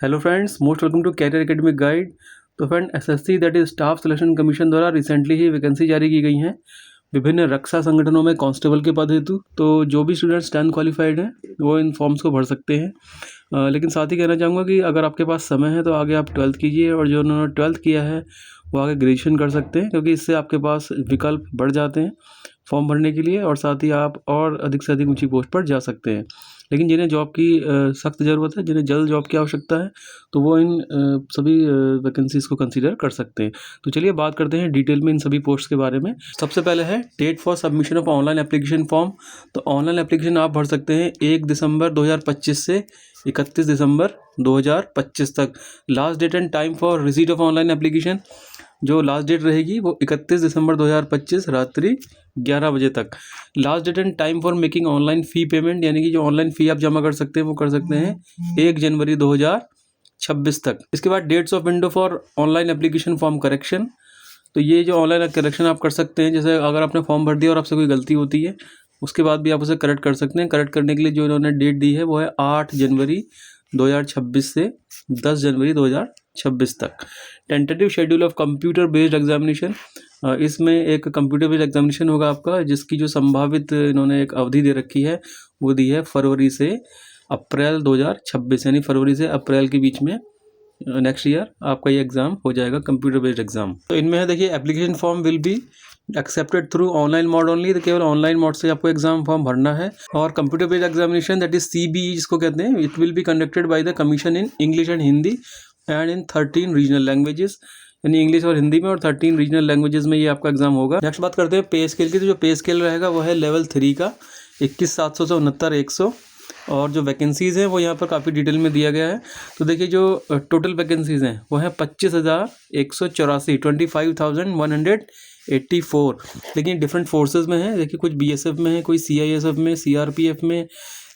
Hello friends, most welcome to career academic guide. तो friend, SSC that is staff selection commission द्वारा recently ही vacancy जारी की गई हैं विभिन्न रक्षा संगठनों में कांस्टेबल के पद हेतु। तो जो भी स्टूडेंट्स 10th क्वालिफाइड हैं वो इन फॉर्म्स को भर सकते हैं। लेकिन साथ ही कहना चाहूँगा कि अगर आपके पास समय है तो आगे आप 12th कीजिए, और जो उन्होंने 12th किया है वो आगे ग्रेजुएशन कर सकते हैं, क्योंकि इससे आपके पास विकल्प बढ़ जाते हैं फॉर्म भरने के लिए, और साथ ही आप और अधिक से अधिक ऊंची पोस्ट पर जा सकते हैं। लेकिन जिन्हें जॉब की सख्त ज़रूरत है, जिन्हें जल्द जॉब की आवश्यकता है, तो वो इन सभी वैकेंसीज़ को कंसीडर कर सकते हैं। तो चलिए बात करते हैं डिटेल में इन सभी पोस्ट के बारे में। सबसे पहले है date for submission of online application form. तो ऑनलाइन एप्लीकेशन आप भर सकते हैं 1 दिसंबर 2025 से 31 दिसंबर 2025 तक। Last date and time for receipt of online application, जो लास्ट डेट रहेगी वो 31 दिसंबर 2025 रात्रि 11 बजे तक। Last date and time for making online fee payment, यानी कि जो ऑनलाइन फ़ी आप जमा कर सकते हैं वो कर सकते हैं 1 जनवरी 2026 तक। इसके बाद dates of window for online application form correction. तो ये जो ऑनलाइन करेक्शन आप कर सकते हैं, जैसे अगर आपने फॉर्म भर दिया और आपसे कोई गलती होती है, उसके बाद भी आप उसे करेक्ट कर सकते हैं। करेक्ट करने के लिए जो इन्होंने डेट दी है वो है 8 जनवरी 2026 से 10 जनवरी 2026 तक। Tentative schedule of computer based examination, इसमें एक कंप्यूटर बेस्ड एग्जामिनेशन होगा आपका, जिसकी जो संभावित इन्होंने एक अवधि दे रखी है वो दी है फरवरी से अप्रैल 2026, यानी फरवरी से अप्रैल के बीच में नेक्स्ट ईयर आपका ये एग्ज़ाम हो जाएगा, कंप्यूटर बेस्ड एग्ज़ाम। तो इनमें है, देखिए, application form will be accepted through online mode only. तो केवल ऑनलाइन मोड से आपको एग्जाम फॉर्म भरना है। और computer based examination that is CBE जिसको कहते हैं, it will be conducted by the commission in English and Hindi and in 13 regional languages, यानी इंग्लिश और हिंदी में, और 13 रीजनल लैंग्वेजेस में ये आपका एग्जाम होगा। नेक्स्ट बात करते हैं पे स्केल की। तो जो पे स्केल रहेगा वो है लेवल 3 का 21,700 से 69,100, और जो वैकेंसीज़ हैं वो यहाँ पर काफ़ी डिटेल में दिया गया है। तो देखिए, जो टोटल वैकेंसीज़ हैं वो है 25,184, 25,184। लेकिन डिफरेंट फोर्सेस में है। देखिए, कुछ BSF में है, कोई CISF में, CRPF में,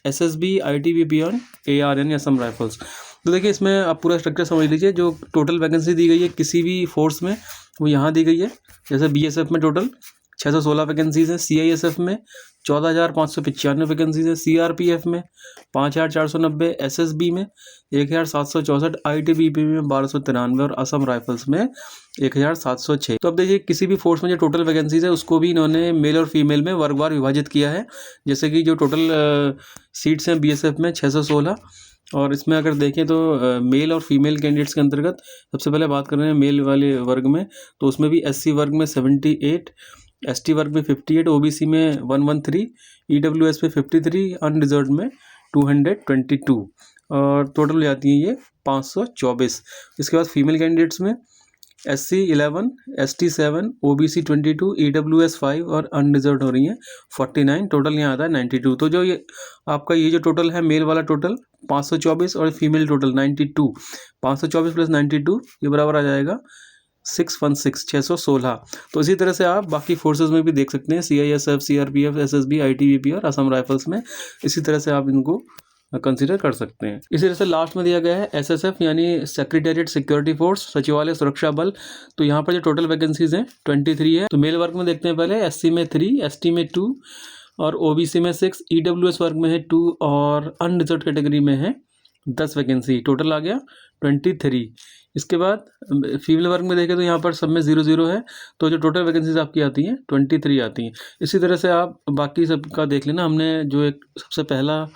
SSB, ITBP और AR यानी असम राइफल्स। तो देखिए, इसमें आप पूरा स्ट्रक्चर समझ लीजिए। जो टोटल वैकेंसी दी गई है किसी भी फोर्स में वो यहाँ दी गई है। जैसे BSF में टोटल 616 वैकेंसीज़ हैं, CISF में 14,595 वैकेंसीज़ हैं, CRPF में 5,490, SSB में 1,764, ITBP में 1,293 और असम राइफल्स में 1,706। तो अब देखिए, किसी भी फोर्स में जो टोटल वैकेंसीज़ है उसको भी इन्होंने मेल और फीमेल में वर्गवार विभाजित किया है। जैसे कि जो टोटल सीट्स हैं BSF में 616, और इसमें अगर देखें तो मेल और फीमेल कैंडिडेट्स के अंतर्गत सबसे पहले बात कर रहे हैं मेल वाले वर्ग में। तो उसमें भी SC वर्ग में 78, ST वर्ग में 58, OBC में 113, EWS में 53, अनरिजर्व में 222, और टोटल जाती है ये 524। इसके बाद फीमेल कैंडिडेट्स में SC 11, ST 7, OBC 22, EWS 5 और अनरिजर्व हो रही हैं 49। टोटल यहाँ आता है 92। तो जो ये आपका ये जो टोटल है, मेल वाला टोटल 524 और फीमेल टोटल 92, 524 प्लस 92 ये बराबर आ जाएगा 616। तो इसी तरह से आप बाकी फोर्सेस में भी देख सकते हैं, CISF, CRPF, SSB, ITBP और असम राइफल्स में। इसी तरह से आप इनको कंसीडर कर सकते हैं। इसी तरह से लास्ट में दिया गया है SSF यानी सेक्रेटेरिएट सिक्योरिटी फोर्स, सचिवालय सुरक्षा बल। तो यहाँ पर जो टोटल वैकेंसीज हैं 23 है। तो मेल वर्ग में देखते हैं पहले, SC में 3, ST में 2 और OBC में 6, EWS वर्ग में है 2 और अनरिजर्व कैटेगरी में है 10 वैकेंसी। टोटल आ गया 23। इसके बाद फीमेल वर्ग में देखें तो यहाँ पर सब में 0 है। तो जो टोटल वैकेंसीज आपकी आती हैं 23 आती हैं। इसी तरह से आप बाकी सबका देख लेना। हमने जो एक सबसे पहला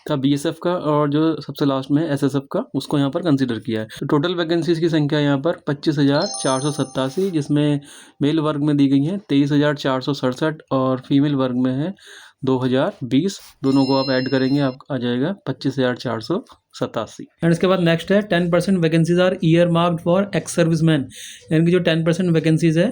था BSF का, और जो सबसे लास्ट में है SSF का, उसको यहाँ पर कंसीडर किया है। तो टोटल वैकेंसीज की संख्या यहाँ पर 25,487, जिसमें मेल वर्ग में दी गई हैं 23,467 और फीमेल वर्ग में है 2,020। दोनों को आप ऐड करेंगे, आप आ जाएगा 25,487। एंड इसके बाद नेक्स्ट है 10% vacancies are earmarked for ex serviceman, यानी कि जो 10% वैकेंसीज है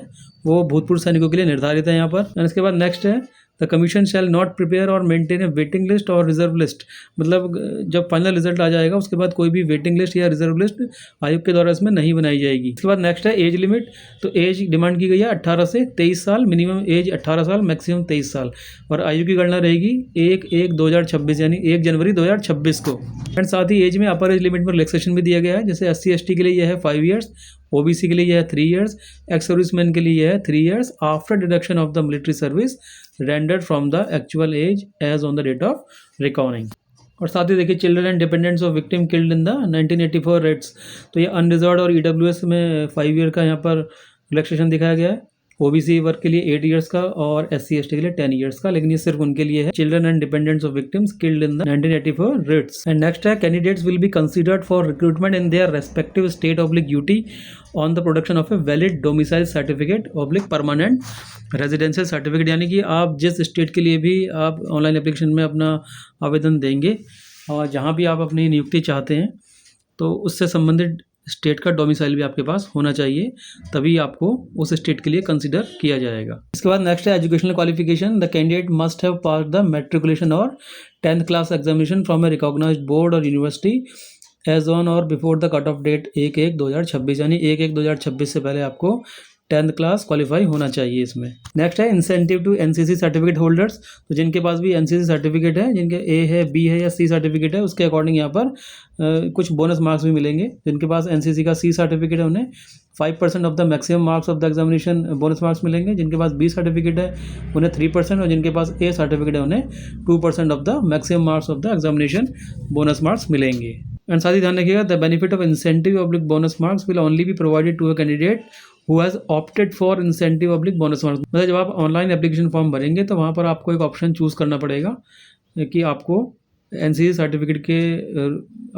वो भूतपूर्व सैनिकों के लिए निर्धारित है यहाँ पर। एंड इसके बाद नेक्स्ट है the commission shall not prepare और मेंटेन ए वेटिंग लिस्ट और रिजर्व लिस्ट। मतलब जब फाइनल रिजल्ट आ जाएगा उसके बाद कोई भी वेटिंग लिस्ट या रिजर्व लिस्ट आयोग के द्वारा इसमें नहीं बनाई जाएगी। इसके बाद नेक्स्ट है एज लिमिट। तो एज डिमांड की गई है 18 से 23 साल, मिनिमम एज 18 साल, मैक्सिमम 23 साल, और आयु की गणना रहेगी 1/1/2026 यानी 1 जनवरी 2026 को। एंड साथ ही एज में अपर एज लिमिट में रिलैक्सेशन भी दिया गया है। जैसे SC ST के लिए यह है 5 ईयर्स, OBC के लिए यह है 3 ईयर्स, एक्स सर्विसमैन के लिए यह है 3 years after deduction of the military service rendered from the actual age as on the date of reckoning। और साथ ही देखिए children and dependents of victim killed in the 1984 rates, तो ये अनरिजर्व्ड और ईडब्ल्यूएस में 5 ईयर का यहाँ पर रिलैक्सेशन दिखाया गया है। ओबीसी वर्ग के लिए 8 ईयर्स का और SC ST के लिए 10 ईयर्स का, लेकिन ये सिर्फ उनके लिए है, children and dependents of victims killed in the 1984 riots. And next है candidates will be considered for recruitment in their respective state oblique UT on the production of a valid domicile certificate oblique permanent residential certificate, यानी कि आप जिस state के लिए भी आप online application में अपना आवेदन देंगे और जहाँ भी आप अपनी नियुक्ति चाहते हैं तो उससे संबंधित स्टेट का डोमिसाइल भी आपके पास होना चाहिए, तभी आपको उस स्टेट के लिए कंसिडर किया जाएगा। इसके बाद नेक्स्ट है educational qualification. The candidate must have pass the matriculation or 10th class examination from a recognised board or university as on or before the cut off date 1/1/2026, यानी 1/1/2026 से पहले आपको 10th क्लास क्वालिफाई होना चाहिए इसमें। Next है incentive to NCC certificate holders, तो जिनके पास भी NCC सर्टिफिकेट है, जिनके A है, B है या C सर्टिफिकेट है, उसके अकॉर्डिंग यहाँ पर कुछ बोनस मार्क्स भी मिलेंगे। जिनके पास NCC का C सर्टिफिकेट है उन्हें 5% of the maximum marks of the examination bonus marks मिलेंगे। जिनके पास B सर्टिफिकेट है उन्हें 3%, और जिनके पास A सर्टिफिकेट है उन्हें 2% of the maximum marks of the examination bonus marks मिलेंगे। एंड साथ ही ध्यान रखिएगा the benefit of incentive oblique bonus marks will only be provided to a candidate who has opted for incentive oblique bonus marks. मतलब जब आप online application form भरेंगे तो वहाँ पर आपको एक ऑप्शन चूज़ करना पड़ेगा कि आपको NCC सर्टिफिकेट के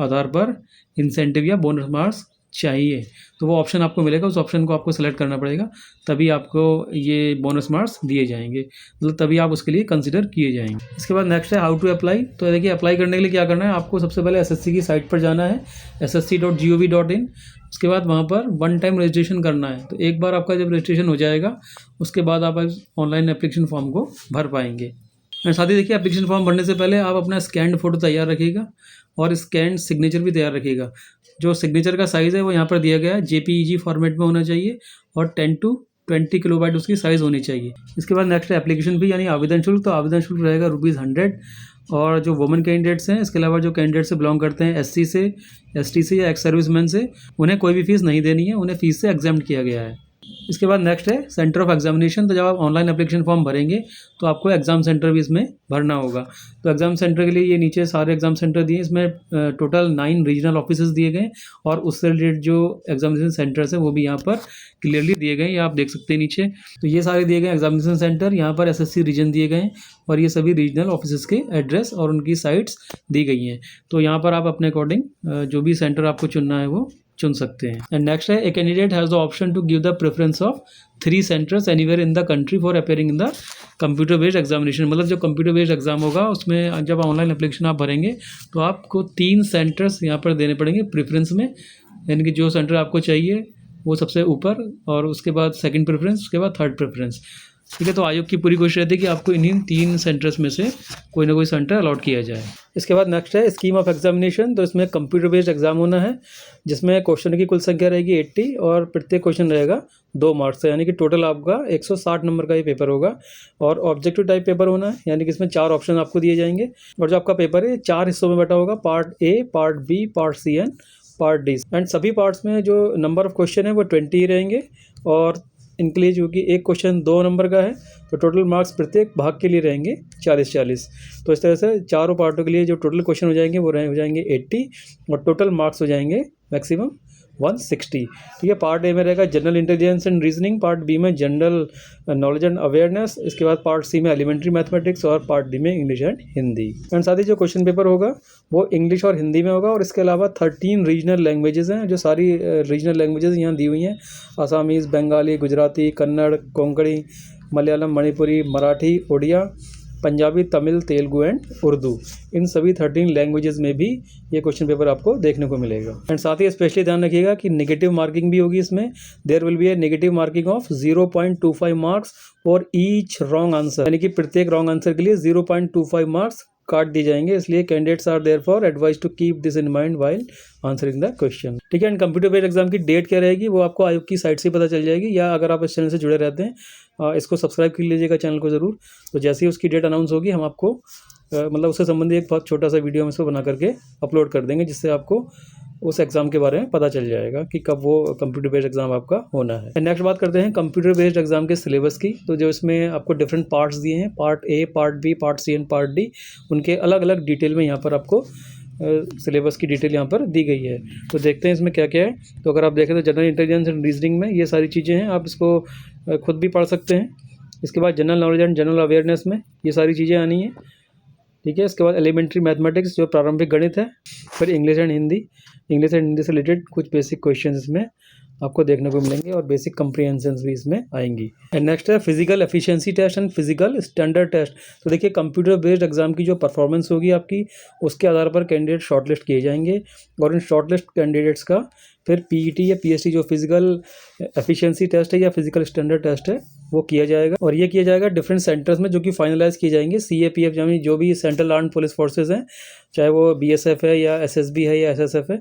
आधार पर इंसेंटिव या बोनस मार्क्स चाहिए, तो वो ऑप्शन आपको मिलेगा, उस ऑप्शन को आपको सेलेक्ट करना पड़ेगा, तभी आपको ये बोनस मार्क्स दिए जाएंगे, मतलब तभी आप उसके लिए कंसिडर किए जाएंगे। इसके बाद नेक्स्ट है हाउ टू अप्लाई। तो देखिए अप्लाई करने के लिए क्या करना है, आपको सबसे पहले SSC की साइट पर जाना है ssc.gov.in। उसके बाद वहाँ पर 1 टाइम रजिस्ट्रेशन करना है। तो एक बार आपका जब रजिस्ट्रेशन हो जाएगा उसके बाद आप ऑनलाइन एप्लीकेशन फॉर्म को भर पाएंगे। और साथ ही देखिए एप्लीकेशन फॉर्म भरने से पहले आप अपना स्कैन्ड फोटो तैयार रखिएगा और स्कैन सिग्नेचर भी तैयार रखिएगा। जो सिग्नेचर का साइज़ है वो यहाँ पर दिया गया है, JPEG फॉर्मेट में होना चाहिए और 10 to 20 किलोबाइट उसकी साइज़ होनी चाहिए। इसके बाद नेक्स्ट है एप्लीकेशन फी यानी आवेदन शुल्क। तो आवेदन शुल्क रहेगा ₹100, और जो वुमेन कैंडिडेट्स हैं, इसके अलावा जो कैंडिडेट से बिलोंग करते हैं SC से, ST से या एक्स सर्विसमैन से, उन्हें कोई भी फीस नहीं देनी है, उन्हें फीस से एग्जाम्प्ट किया गया है। इसके बाद नेक्स्ट है सेंटर ऑफ एग्जामिनेशन। तो जब आप ऑनलाइन एप्लीकेशन फॉर्म भरेंगे तो आपको एग्ज़ाम सेंटर भी इसमें भरना होगा। तो एग्ज़ाम सेंटर के लिए ये नीचे सारे एग्ज़ाम सेंटर दिए, इसमें टोटल 9 रीजनल ऑफिसेज दिए गए और उससे रिलेटेड जो एग्जामिनेशन सेंटर्स हैं वो भी यहाँ पर क्लियरली दिए गए, ये आप देख सकते हैं नीचे। तो ये सारे दिए गए एग्जामिनेशन सेंटर, यहाँ पर SSC रीजन दिए गए हैं और ये सभी रीजनल ऑफिसेज के एड्रेस और उनकी साइट्स दी गई हैं। तो यहाँ पर आप अपने अकॉर्डिंग जो भी सेंटर आपको चुनना है वो चुन सकते हैं। एंड नेक्स्ट है a candidate has the option to give the preference of 3 centres anywhere in the country for appearing in the computer based examination. मतलब जो कंप्यूटर बेस्ड एग्जाम होगा उसमें जब ऑनलाइन एप्लीकेशन आप भरेंगे तो आपको 3 सेंटर्स यहाँ पर देने पड़ेंगे प्रेफरेंस में, यानी कि जो सेंटर आपको चाहिए वो सबसे ऊपर, और उसके बाद सेकंड प्रेफरेंस, उसके बाद थर्ड प्रेफरेंस। ठीक है, तो आयोग की पूरी कोशिश रहती है कि आपको इन्हीं 3 सेंटर्स में से कोई ना कोई सेंटर अलॉट किया जाए। इसके बाद नेक्स्ट है स्कीम ऑफ एग्जामिनेशन। तो इसमें कंप्यूटर बेस्ड एग्जाम होना है जिसमें क्वेश्चन की कुल संख्या रहेगी 80 और प्रत्येक क्वेश्चन रहेगा 2 मार्क्स से, यानी कि टोटल आपका 160 नंबर का ये पेपर होगा। और ऑब्जेक्टिव टाइप पेपर होना है, यानी कि इसमें 4 ऑप्शन आपको दिए जाएंगे और जो आपका पेपर है 4 हिस्सों में बटा होगा, part A, part B, part C and part D। And सभी पार्ट्स में जो नंबर ऑफ क्वेश्चन है वो 20 ही रहेंगे और इनके लिए जो कि एक क्वेश्चन 2 नंबर का है तो टोटल मार्क्स प्रत्येक भाग के लिए रहेंगे 40-40। तो इस तरह से चारों पार्टों के लिए जो टोटल क्वेश्चन हो जाएंगे वो हो जाएंगे 80 और टोटल मार्क्स हो जाएंगे मैक्सिमम 160। ठीक है, पार्ट ए में रहेगा general intelligence and reasoning, part B में जनरल नॉलेज एंड अवेयरनेस, इसके बाद पार्ट सी में एलिमेंट्री मैथमेटिक्स और पार्ट डी में इंग्लिश एंड हिंदी। एंड साथ ही जो क्वेश्चन पेपर होगा वो इंग्लिश और हिंदी में होगा और इसके अलावा 13 रीजनल लैंग्वेजेस हैं। जो सारी रीजनल लैंग्वेजेस यहाँ दी हुई हैं, आसामीज़, बंगाली, गुजराती, कन्नड़, कोंकणी, मलयालम, मणिपुरी, मराठी, उड़िया, पंजाबी, तमिल, तेलुगु एंड उर्दू, इन सभी 13 लैंग्वेजेस में भी ये क्वेश्चन पेपर आपको देखने को मिलेगा। एंड साथ ही स्पेशली ध्यान रखिएगा कि नेगेटिव मार्किंग भी होगी इसमें। There will be a negative marking of 0.25 marks for each wrong answer, यानी कि प्रत्येक रॉन्ग आंसर के लिए 0.25 मार्क्स काट दिए जाएंगे। इसलिए candidates are therefore advise to keep this in mind while answering the question. ठीक है, एंड कंप्यूटर बेस्ड एग्जाम की डेट क्या रहेगी वो आपको आयोग की साइट से पता चल जाएगी, या अगर आप इस चैनल से जुड़े रहते हैं इसको सब्सक्राइब कर लीजिएगा चैनल को ज़रूर। तो जैसे ही उसकी डेट अनाउंस होगी हम आपको मतलब उससे संबंधित एक बहुत छोटा सा वीडियो हम इसको बना करके अपलोड कर देंगे, जिससे आपको उस एग्ज़ाम के बारे में पता चल जाएगा कि कब वो कंप्यूटर बेस्ड एग्ज़ाम आपका होना है। नेक्स्ट बात करते हैं कंप्यूटर बेस्ड एग्ज़ाम के सिलेबस की। तो जो इसमें आपको डिफरेंट पार्ट्स दिए हैं, part A, part B, part C and part D, उनके अलग अलग डिटेल में यहाँ पर आपको सिलेबस की डिटेल यहाँ पर दी गई है। तो देखते हैं इसमें क्या क्या है। तो अगर आप देखें तो जनरल इंटेलिजेंस एंड रीजनिंग में ये सारी चीज़ें हैं, आप इसको खुद भी पढ़ सकते हैं। इसके बाद general knowledge and general awareness में ये सारी चीज़ें आनी है, ठीक है। इसके बाद एलिमेंट्री मैथमेटिक्स जो प्रारंभिक गणित है, फिर इंग्लिश एंड हिंदी से रिलेटेड कुछ बेसिक क्वेश्चन इसमें आपको देखने को मिलेंगे और बेसिक कंप्रीहेंशंस भी इसमें आएंगी। एंड नेक्स्ट है physical efficiency test and physical standard test. तो देखिए कंप्यूटर बेस्ड एग्जाम की जो परफॉर्मेंस होगी आपकी, उसके आधार पर कैंडिडेट शॉर्टलिस्ट किए जाएंगे और इन शॉर्टलिस्ट कैंडिडेट्स का फिर पीईटी या पीएसटी जो फिजिकल एफिशिएंसी टेस्ट है या फिजिकल स्टैंडर्ड टेस्ट है वो किया जाएगा। और ये किया जाएगा डिफरेंट सेंटर्स में जो कि फाइनलाइज किए जाएंगे। सीएपीएफ यानी जो भी सेंट्रल आर्म्ड पुलिस फोर्सेज हैं, चाहे वो बीएसएफ है या एसएसबी है या एसएसएफ है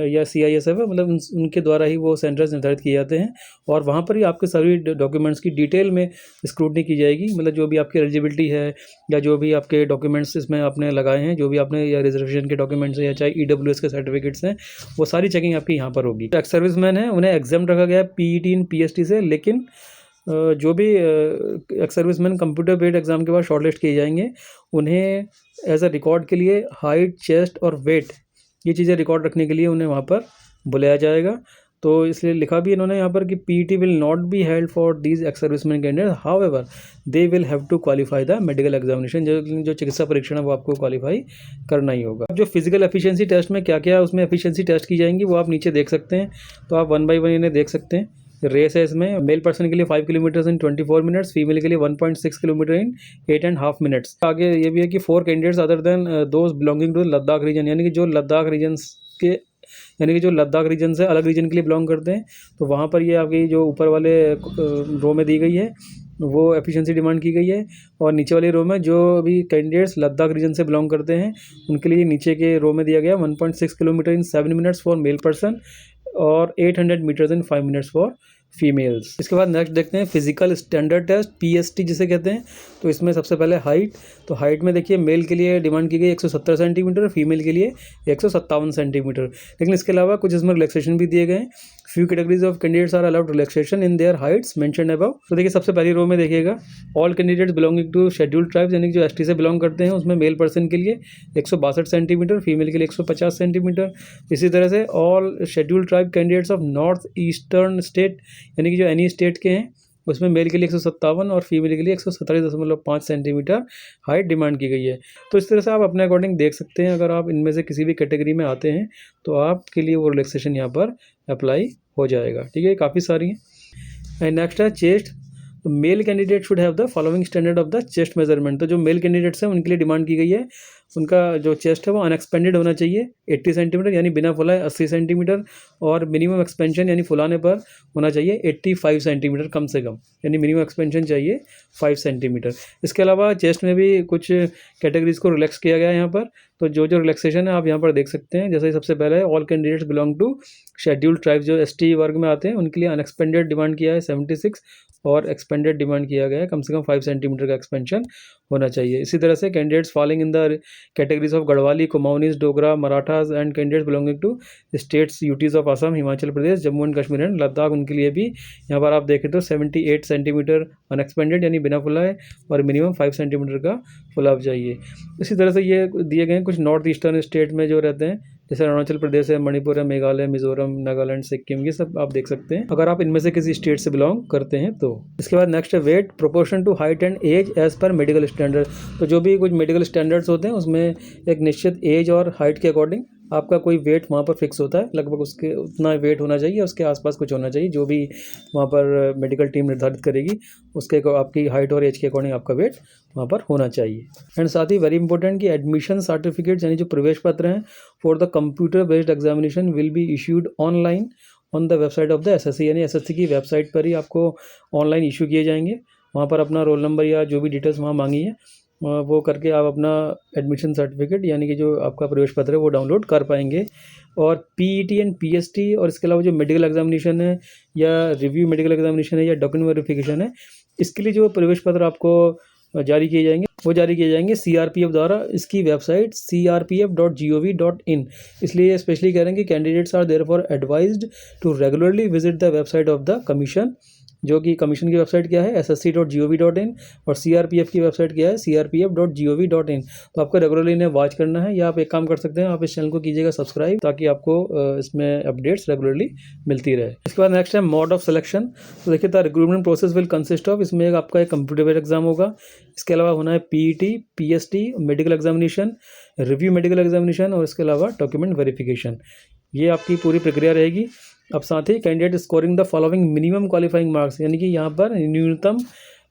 या सीआईएसएफ है, मतलब उनके द्वारा ही वो सेंटर्स निर्धारित किए जाते हैं और वहाँ पर ही आपके सभी डॉक्यूमेंट्स की डिटेल में स्क्रूटनी की जाएगी। मतलब जो भी आपकी एलिजिबिलिटी है या जो भी आपके डॉक्यूमेंट्स इसमें आपने लगाए हैं, जो भी आपने या रिजर्वेशन के डॉक्यूमेंट्स हैं या चाहे ईडब्ल्यूएस के सर्टिफिकेट्स हैं, वो सारी चेकिंग आपकी यहाँ पर होगी। एक्स सर्विसमैन है उन्हें एग्जाम रखा गया है पीईटी एंड पीएसटी से, लेकिन जो भी ex serviceman computer based exam के बाद शॉर्टलिस्ट किए जाएंगे, उन्हें एज अ रिकॉर्ड के लिए हाइट, चेस्ट और वेट ये चीज़ें रिकॉर्ड रखने के लिए उन्हें वहाँ पर बुलाया जाएगा। तो इसलिए लिखा भी इन्होंने यहाँ पर कि PET will not be held for these ex serviceman candidate, however they will have to qualify the medical examination. जो चिकित्सा परीक्षण है वो आपको क्वालिफाई करना ही होगा। जो फिजिकल एफिशिएंसी टेस्ट में क्या क्या उसमें एफिशिएंसी टेस्ट की जाएंगी वो आप नीचे देख सकते हैं। तो आप 1 बाय 1 इन्हें देख सकते हैं। रेस है इसमें मेल पर्सन के लिए 5 किलोमीटर इन 24 मिनट्स, फीमेल के लिए 1.6 किलोमीटर इन 8.5 मिनट्स। आगे ये भी है कि 4 candidates other than those belonging to Ladakh region, यानी कि जो लद्दाख रीजन से अलग रीजन के लिए बिलोंग करते हैं, तो वहाँ पर ये आपकी जो ऊपर वाले रो में दी गई है वो एफिशिएंसी डिमांड की गई है। और नीचे वाले रो में जो भी कैंडिडेट्स लद्दाख रीजन से बिलोंग करते हैं उनके लिए नीचे के रो में दिया गया 1.6 kilometre in 7 minutes for male person और 800 metres in 5 minutes for females. इसके बाद नेक्स्ट देखते हैं फिजिकल स्टैंडर्ड टेस्ट, पीएसटी जिसे कहते हैं। तो इसमें सबसे पहले हाइट। तो हाइट में देखिए मेल के लिए डिमांड की गई 170 सेंटीमीटर, फीमेल के लिए 157 सेंटीमीटर। लेकिन इसके अलावा कुछ इसमें रिलैक्सेशन भी दिए गए हैं। Few categories of candidates are allowed relaxation in their heights mentioned above. तो देखिए सबसे पहली रो में देखिएगा all candidates belonging to scheduled tribes, यानी कि जो एसटी से बिलोंग करते हैं, उसमें मेल पर्सन के लिए 162 सेंटीमीटर, फीमेल के लिए 150 सेंटीमीटर। इसी तरह से all scheduled tribe candidates of north eastern state, यानी कि जो एनी स्टेट के हैं, उसमें मेल के लिए 157 और फीमेल के लिए 147.5 सेंटीमीटर हाइट डिमांड की गई है। तो इस तरह से आप अपने अकॉर्डिंग देख सकते हैं। अगर आप इनमें से किसी भी कैटेगरी में आते हैं तो आपके लिए वो रिलैक्सेशन यहाँ पर अप्लाई हो जाएगा, ठीक है। काफ़ी सारी हैं। एंड नेक्स्ट है chest. Male candidate should have the following standard of the chest measurement. तो जो मेल कैंडिडेट्स हैं उनके लिए डिमांड की गई है, उनका जो चेस्ट है वो अनएक्सपेंडेड होना चाहिए 80 सेंटीमीटर, यानी बिना फुलाए 80 सेंटीमीटर, और मिनिमम एक्सपेंशन यानी फुलाने पर होना चाहिए 85 सेंटीमीटर कम से कम, यानी मिनिमम एक्सपेंशन चाहिए 5 सेंटीमीटर। इसके अलावा चेस्ट में भी कुछ कैटेगरीज को रिलैक्स किया गया है यहाँ पर। तो जो रिलैक्सेशन है आप यहाँ पर देख सकते हैं। जैसे सबसे पहले all candidates belong to scheduled tribes, जो एसटी वर्ग में आते हैं, उनके लिए अनएक्सपेंडेड डिमांड किया है 76 और एक्सपेंडेड डिमांड किया गया है कम से कम 5 सेंटीमीटर का एक्सपेंशन होना चाहिए। इसी तरह से candidates falling in the categories of Garhwali, Kumaonese, Dogra, Marathas and candidates belonging to states UTs of Assam, Himachal Pradesh, Jammu and Kashmir and Ladakh, उनके लिए भी यहाँ पर आप देखें तो 78 सेंटीमीटर अनएक्सपेंडेड यानी बिना फुलाए और मिनिमम 5 सेंटीमीटर का फुलाव चाहिए। इसी तरह से ये दिए गए हैं कुछ नॉर्थ ईस्टर्न स्टेट में जो रहते हैं, जैसे अरुणाचल प्रदेश है, मणिपुर है, मेघालय, मिजोरम, नागालैंड, सिक्किम, ये सब आप देख सकते हैं अगर आप इनमें से किसी स्टेट से बिलोंग करते हैं तो। इसके बाद नेक्स्ट है weight proportion to height and age age पर मेडिकल स्टैंडर्ड। तो जो भी कुछ मेडिकल स्टैंडर्ड्स होते हैं उसमें एक निश्चित एज और हाइट के अकॉर्डिंग आपका कोई वेट वहाँ पर फिक्स होता है, लगभग उसके उतना वेट होना चाहिए, उसके आसपास कुछ होना चाहिए, जो भी वहाँ पर मेडिकल टीम निर्धारित करेगी उसके आपकी हाइट और एज के अकॉर्डिंग आपका वेट वहाँ पर होना चाहिए। एंड साथ ही वेरी इंपॉर्टेंट कि एडमिशन सर्टिफिकेट्स यानी जो प्रवेश पत्र हैं for the computer based examination will be issued online on the website of the assessee, यानी एसएससी की वेबसाइट पर ही आपको ऑनलाइन इशू किए जाएंगे। वहाँ पर अपना रोल नंबर या जो भी डिटेल्स वहाँ मांगी है वो करके आप अपना एडमिशन सर्टिफिकेट यानी कि जो आपका प्रवेश पत्र है वो डाउनलोड कर पाएंगे। और पीईटी एंड पीएसटी और इसके अलावा जो मेडिकल एग्जामिनेशन है या रिव्यू मेडिकल एग्जामिनेशन है या डॉक्यूमेंट वेरिफिकेशन है, इसके लिए जो प्रवेश पत्र आपको जारी किए जाएंगे, वो जारी किए जाएंगे CRPF द्वारा। इसकी वेबसाइट crpf.gov.in, इसलिए स्पेशली कह रहे हैं कि candidates are therefore advised to regularly visit the website of the commission, जो कि कमीशन की वेबसाइट क्या है ssc.gov.in, और CRPF की वेबसाइट क्या है crpf.gov.in। तो आपको रेगुलरली इन्हें वॉच करना है, या आप एक काम कर सकते हैं, आप इस चैनल को कीजिएगा सब्सक्राइब, ताकि आपको इसमें अपडेट्स रेगुलरली मिलती रहे। इसके बाद नेक्स्ट है मोड ऑफ सिलेक्शन। तो देखिए the recruitment process will consist of, इसमें आपका एक कंप्यूटर बेस्ड एग्जाम होगा, इसके अलावा होना है PET, PST, medical examination, review medical examination, और इसके अलावा डॉक्यूमेंट वेरिफिकेशन। ये आपकी पूरी प्रक्रिया रहेगी। अब साथ ही candidate scoring the following minimum qualifying marks, यानी कि यहाँ पर न्यूनतम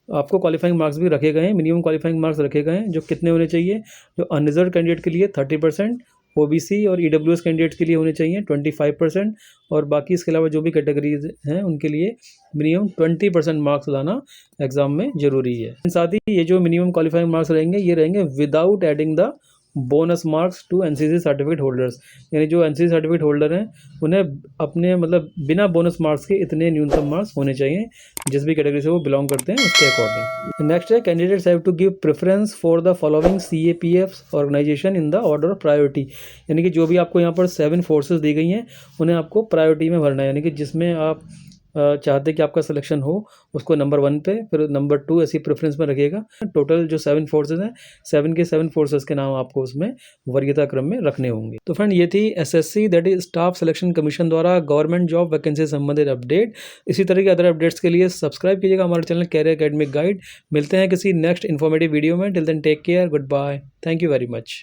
आपको क्वालिफाइंग मार्क्स भी रखे गए हैं, मिनिमम क्वालिफाइंग मार्क्स रखे गए हैं, जो कितने होने चाहिए। जो अनरिजर्व कैंडिडेट के लिए 30%, OBC और EWS कैंडिडेट के लिए होने चाहिए 25%, और बाकी इसके अलावा जो भी कैटेगरीज हैं उनके लिए मिनिमम 20% मार्क्स लाना एग्जाम में जरूरी है। साथ ही ये जो मिनिमम क्वालिफाइंग मार्क्स रहेंगे, ये रहेंगे without adding the bonus marks to NCC certificate holders, यानी जो NCC सर्टिफिकेट होल्डर हैं उन्हें अपने मतलब बिना बोनस मार्क्स के इतने न्यूनतम मार्क्स होने चाहिए, जिस भी कैटेगरी से वो बिलोंग करते हैं उसके अकॉर्डिंग। नेक्स्ट है candidates have to give preference for the following CAPF organisation in the order of priority, यानी कि जो भी आपको यहाँ पर 7 फोर्सेज दी गई हैं उन्हें आपको प्रायोरिटी में भरना है, यानी कि जिसमें आप चाहते कि आपका सिलेक्शन हो उसको नंबर 1 पे, फिर नंबर 2 ऐसी प्रेफरेंस में रखिएगा। टोटल जो 7 फोर्सेज हैं, 7 के 7 फोर्सेज के नाम आपको उसमें वरीयता क्रम में रखने होंगे। तो फ्रेंड ये थी SSC that is staff selection commission द्वारा गवर्नमेंट जॉब वैकेंसी से संबंधित अपडेट। इसी तरह के अदर अपडेट्स के लिए सब्सक्राइब कीजिएगा हमारे चैनल कैरियर एकेडमिक गाइड। मिलते हैं किसी नेक्स्ट इन्फॉर्मेटिव वीडियो में। Till then take care, goodbye, thank you very much.